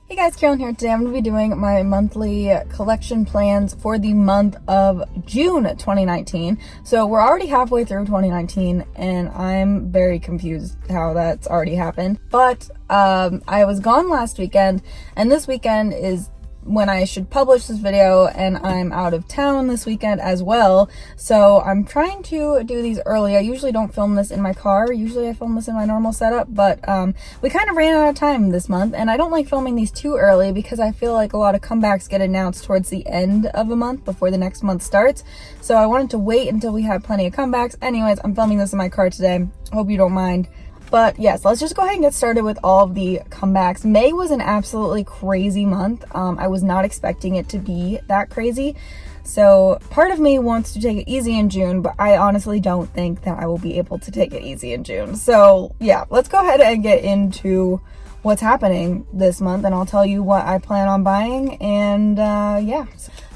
Hey guys, Kyuhyun here. Today I'm going to be doing my monthly collection plans for the month of June 2019. So we're already halfway through 2019 and I'm very confused how that's already happened. But I was gone last weekend and this weekend is when I should publish this video, and I'm out of town this weekend as well, so I'm trying to do these early. I usually don't film this in my car. Usually I film this in my normal setup, but we kind of ran out of time this month, and I don't like filming these too early because I feel like a lot of comebacks get announced towards the end of a month before the next month starts, so I wanted to wait until we had plenty of comebacks. Anyways, I'm filming this in my car today. Hope you don't mind. But yes, let's just go ahead and get started with all of the comebacks. May was an absolutely crazy month. I was not expecting it to be that crazy. So part of me wants to take it easy in June, but I honestly don't think that I will be able to take it easy in June. So yeah, let's go ahead and get into what's happening this month, and I'll tell you what I plan on buying. And yeah.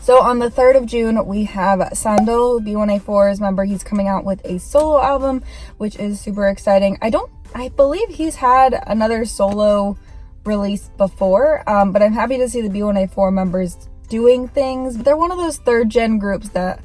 So on the 3rd of June, we have Sandal, B1A4's member. He's coming out with a solo album, which is super exciting. I believe he's had another solo release before, but I'm happy to see the B1A4 members doing things. They're one of those 3rd gen groups that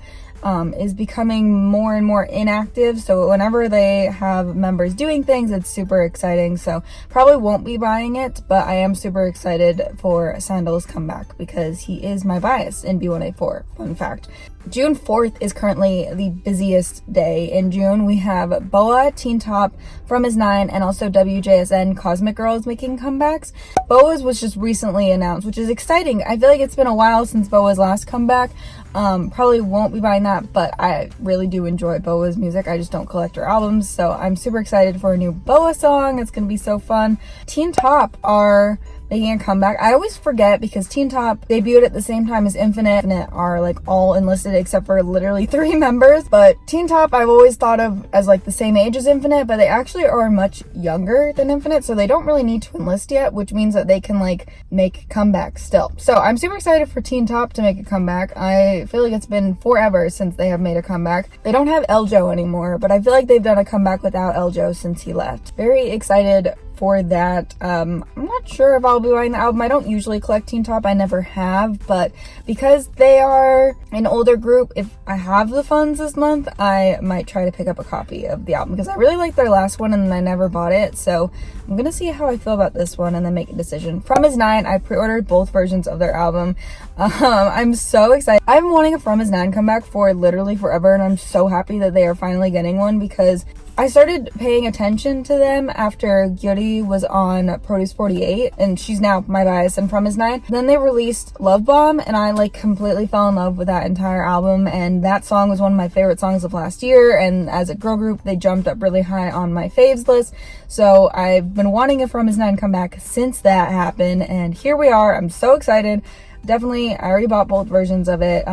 is becoming more and more inactive, so whenever they have members doing things, it's super exciting. So probably won't be buying it, but I am super excited for Sandal's comeback because he is my bias in B1A4. Fun fact. June 4th is currently the busiest day in June. We have Boa, Teen Top, From His 9, and also WJSN Cosmic Girls making comebacks. Boa's was just recently announced, which is exciting. I feel like it's been a while since Boa's last comeback. Probably won't be buying that, but I really do enjoy Boa's music. I just don't collect her albums, so I'm super excited for a new Boa song. It's gonna be so fun. Teen Top are making a comeback. I always forget because Teen Top debuted at the same time as Infinite. Infinite are like all enlisted except for literally 3 members. But Teen Top I've always thought of as like the same age as Infinite, but they actually are much younger than Infinite, so they don't really need to enlist yet, which means that they can like make comebacks still. So I'm super excited for Teen Top to make a comeback. I feel like it's been forever since they have made a comeback. They don't have Eljo anymore, but I feel like they've done a comeback without Eljo since he left. Very excited for that. I'm not sure if I'll be buying the album. I don't usually collect Teen Top. I never have, but because they are an older group, if I have the funds this month, I might try to pick up a copy of the album because I really liked their last one and I never bought it. So I'm gonna see how I feel about this one and then make a decision. From His 9, I pre-ordered both versions of their album. I'm so excited. I've been wanting a From His 9 comeback for literally forever, and I'm so happy that they are finally getting one because I started paying attention to them after Gyuri was on Produce 48, and she's now my bias and From His 9. Then they released Love Bomb, and I like completely fell in love with that entire album, and that song was one of my favorite songs of last year, and as a girl group, they jumped up really high on my faves list. So I've been wanting a From His 9 comeback since that happened, and here we are. I'm so excited. Definitely, I already bought both versions of it.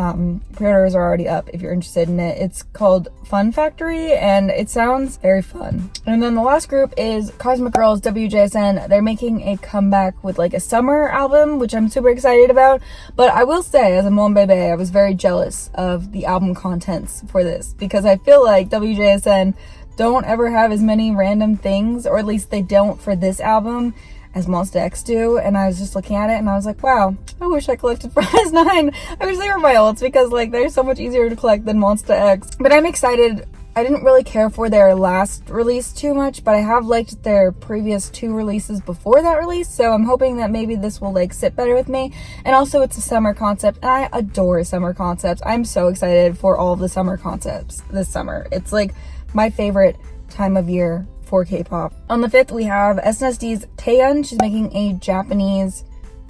Pre-orders are already up if you're interested in it. It's called Fun Factory and it sounds very fun. And then the last group is Cosmic Girls, WJSN. They're making a comeback with like a summer album, which I'm super excited about. But I will say, as a Monbebe, I was very jealous of the album contents for this because I feel like WJSN don't ever have as many random things, or at least they don't for this album, as Monsta X do. And I was just looking at it and I was like, wow, I wish I collected From His 9. I wish they were my ults because like they're so much easier to collect than Monsta X. But I'm excited. I didn't really care for their last release too much, but I have liked their previous 2 releases before that release, so I'm hoping that maybe this will like sit better with me. And also it's a summer concept, and I adore summer concepts. I'm so excited for all of the summer concepts this summer. It's like my favorite time of year for K-pop. On the 5th, we have SNSD Daehyun. She's making a Japanese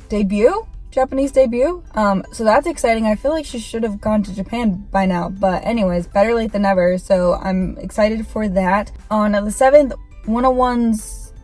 debut. So that's exciting. I feel like she should have gone to Japan by now, but anyways, better late than never, so I'm excited for that. On the 7th, 101's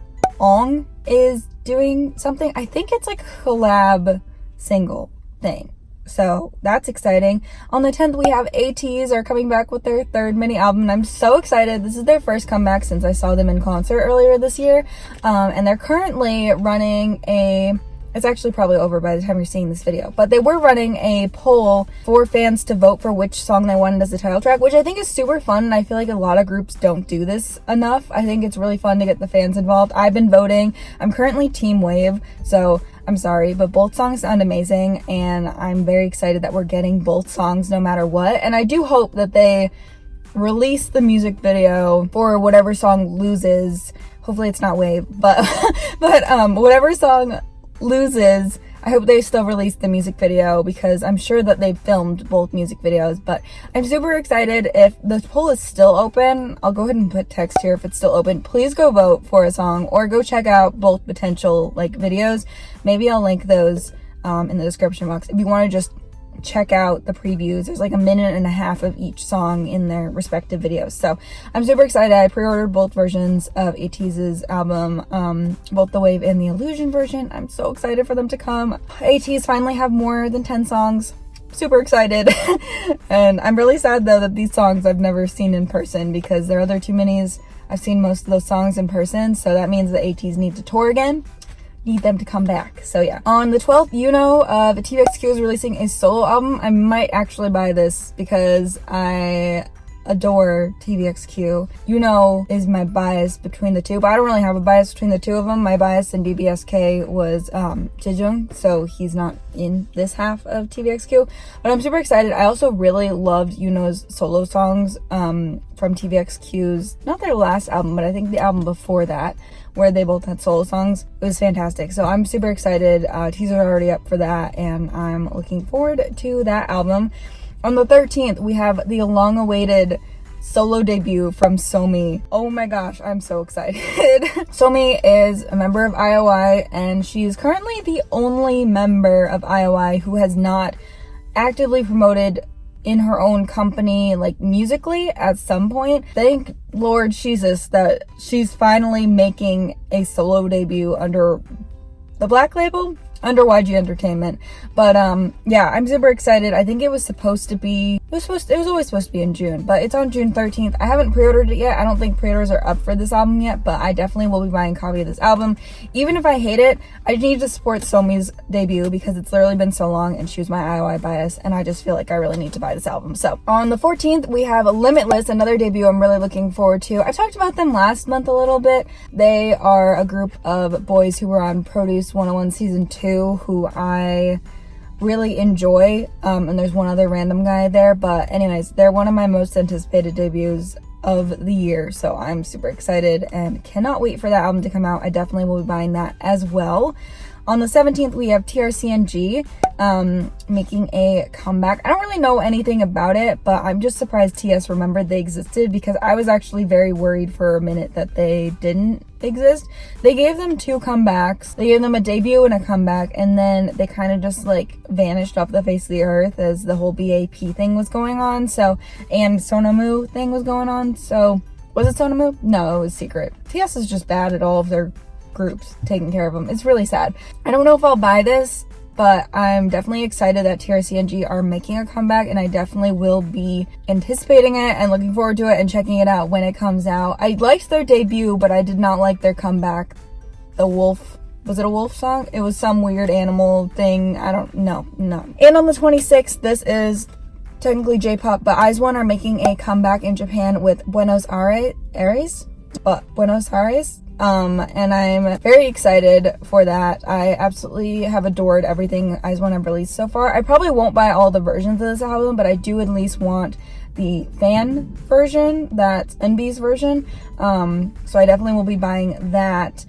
Ong is doing something. I think it's like a collab single thing, so that's exciting. On the 10th, we have Ateez are coming back with their 3rd mini album, and I'm so excited. This is their first comeback since I saw them in concert earlier this year, and they're currently running a It's actually probably over by the time you're seeing this video, but they were running a poll for fans to vote for which song they wanted as the title track, which I think is super fun, and I feel like a lot of groups don't do this enough. I think it's really fun to get the fans involved. I've been voting. I'm currently Team Wave, so I'm sorry, but both songs sound amazing, and I'm very excited that we're getting both songs no matter what. And I do hope that they release the music video for whatever song loses. Hopefully it's not Wave, but whatever song loses, I hope they still release the music video, because I'm sure that they've filmed both music videos. But I'm super excited. If the poll is still open, I'll go ahead and put text here if it's still open. Please go vote for a song, or go check out both potential like videos. Maybe I'll link those in the description box if you want to just check out the previews. There's like a minute and a half of each song in their respective videos. So I'm super excited. I pre-ordered both versions of Ateez's album, both the Wave and the Illusion version. I'm so excited for them to come. Ateez finally have more than 10 songs. Super excited. And I'm really sad though that these songs I've never seen in person, because their other two minis, I've seen most of those songs in person. So that means that Ateez need to tour again. Need them to come back. So yeah, on the 12th, TVXQ is releasing a solo album. I might actually buy this because I adore TVXQ. Is my bias between the two, but I don't really have a bias between the two of them. My bias in BBSK was Jeong, so he's not in this half of TVXQ, but I'm super excited. I also really loved Yuno's solo songs from TVXQ's, not their last album, but I think the album before that, where they both had solo songs. It was fantastic. So I'm super excited. Teasers are already up for that, and I'm looking forward to that album. On the 13th, we have the long-awaited solo debut from Somi. Oh my gosh, I'm so excited. Somi is a member of IOI, and she's currently the only member of IOI who has not actively promoted in her own company, like musically, at some point. Thank Lord Jesus that she's finally making a solo debut under the Black label, under YG Entertainment. But yeah, I'm super excited. I think it was supposed to be, it was always supposed to be in June, but it's on June 13th. I haven't pre-ordered it yet. I don't think pre-orders are up for this album yet, but I definitely will be buying a copy of this album. Even if I hate it, I need to support Somi's debut, because it's literally been so long, and she was my IOI bias, and I just feel like I really need to buy this album. So on the 14th, we have Limitless, another debut I'm really looking forward to. I talked about them last month a little bit. They are a group of boys who were on Produce 101 Season 2, who I really enjoy, and there's one other random guy there, but anyways, they're one of my most anticipated debuts of the year, so I'm super excited and cannot wait for that album to come out. I definitely will be buying that as well. On the 17th, we have TRCNG making a comeback. I don't really know anything about it, but I'm just surprised TS remembered they existed, because I was actually very worried for a minute that they didn't exist. They gave them two comebacks. They gave them a debut and a comeback, and then they kind of just like vanished off the face of the earth as the whole BAP thing was going on. So, and Sonamu thing was going on. So, was it Sonamu? No, it was Secret. TS is just bad at all of their groups taking care of them. It's really sad. I don't know if I'll buy this, but I'm definitely excited that TRCNG are making a comeback, and I definitely will be anticipating it and looking forward to it and checking it out when it comes out. I liked their debut, but I did not like their comeback. The wolf, was it a wolf song? It was some weird animal thing. I don't know. No. And on the 26th, this is technically J-pop, but IZ*ONE are making a comeback in Japan with Buenos Aires. And I'm very excited for that. I absolutely have adored everything IZ*ONE have released so far. I probably won't buy all the versions of this album, but I do at least want the fan version, that's NB's version. So I definitely will be buying that,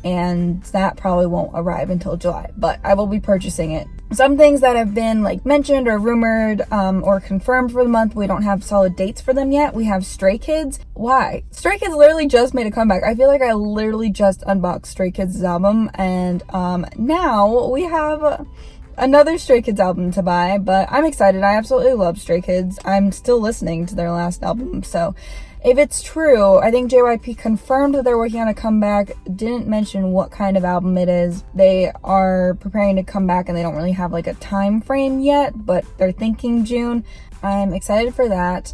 and that probably won't arrive until July, but I will be purchasing it. Some things that have been like mentioned or rumored or confirmed for the month, we don't have solid dates for them yet. We have Stray Kids. Why? Stray Kids literally just made a comeback. I feel like I literally just unboxed Stray Kids' album, and now we have another Stray Kids album to buy, but I'm excited. I absolutely love Stray Kids. I'm still listening to their last album, so if it's true, I think JYP confirmed that they're working on a comeback, didn't mention what kind of album it is. They are preparing to come back, and they don't really have like a time frame yet, but they're thinking June. I'm excited for that.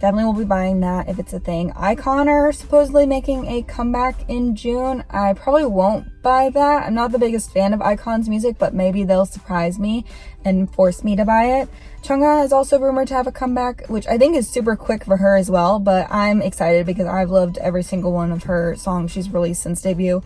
definitely will be buying that if it's a thing. iKON are supposedly making a comeback in June. I probably won't buy that. I'm not the biggest fan of iKON's music, but maybe they'll surprise me and force me to buy it. Chungha is also rumored to have a comeback, which I think is super quick for her as well, but I'm excited because I've loved every single one of her songs she's released since debut.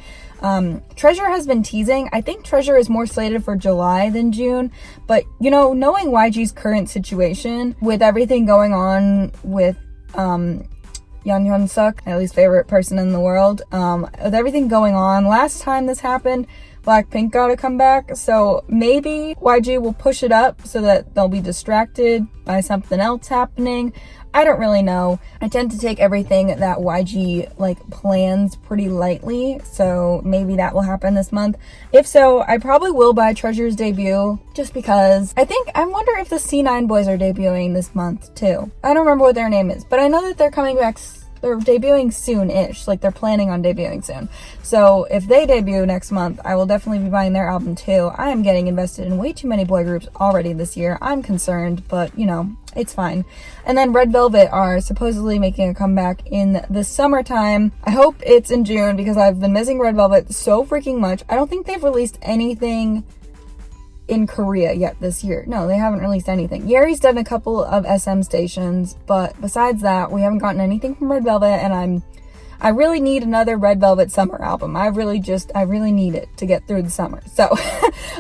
Treasure has been teasing. I think Treasure is more slated for July than June, but you know, knowing YG's current situation with everything going on with Yeon Suk, my least favorite person in the world, with everything going on, last time this happened, Blackpink got a comeback, so maybe YG will push it up so that they'll be distracted by something else happening. I don't really know. I tend to take everything that YG like plans pretty lightly, so maybe that will happen this month. If so, I probably will buy Treasure's debut just because I wonder if the C9 boys are debuting this month too. I don't remember what their name is, but I know that they're coming back. They're debuting soon-ish, like they're planning on debuting soon. So if they debut next month, I will definitely be buying their album too. I am getting invested in way too many boy groups already this year. I'm concerned, but you know, it's fine. And then Red Velvet are supposedly making a comeback in the summertime. I hope it's in June because I've been missing Red Velvet so freaking much. I don't think they've released anything in Korea yet this year. No, they haven't released anything. Yeri's done a couple of SM stations, but besides that, we haven't gotten anything from Red Velvet, and I really need another Red Velvet summer album. I really need it to get through the summer. So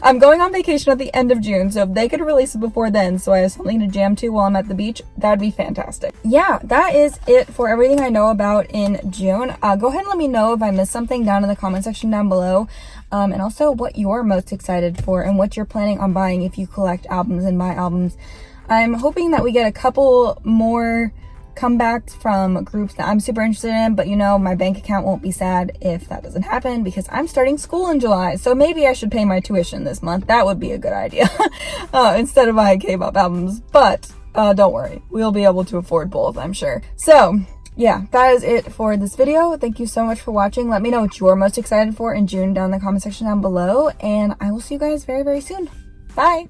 I'm going on vacation at the end of June, so if they could release it before then so I have something to jam to while I'm at the beach, that'd be fantastic. Yeah, that is it for everything I know about in June. Go ahead and let me know if I missed something down in the comment section down below. And also what you're most excited for and what you're planning on buying if you collect albums and buy albums. I'm hoping that we get a couple more comebacks from groups that I'm super interested in, but you know, my bank account won't be sad if that doesn't happen because I'm starting school in July, so maybe I should pay my tuition this month. That would be a good idea instead of buying K-pop albums, but don't worry, we'll be able to afford both, I'm sure. So yeah, that is it for this video. Thank you so much for watching. Let me know what you're most excited for in June down in the comment section down below, and I will see you guys very, very soon. Bye!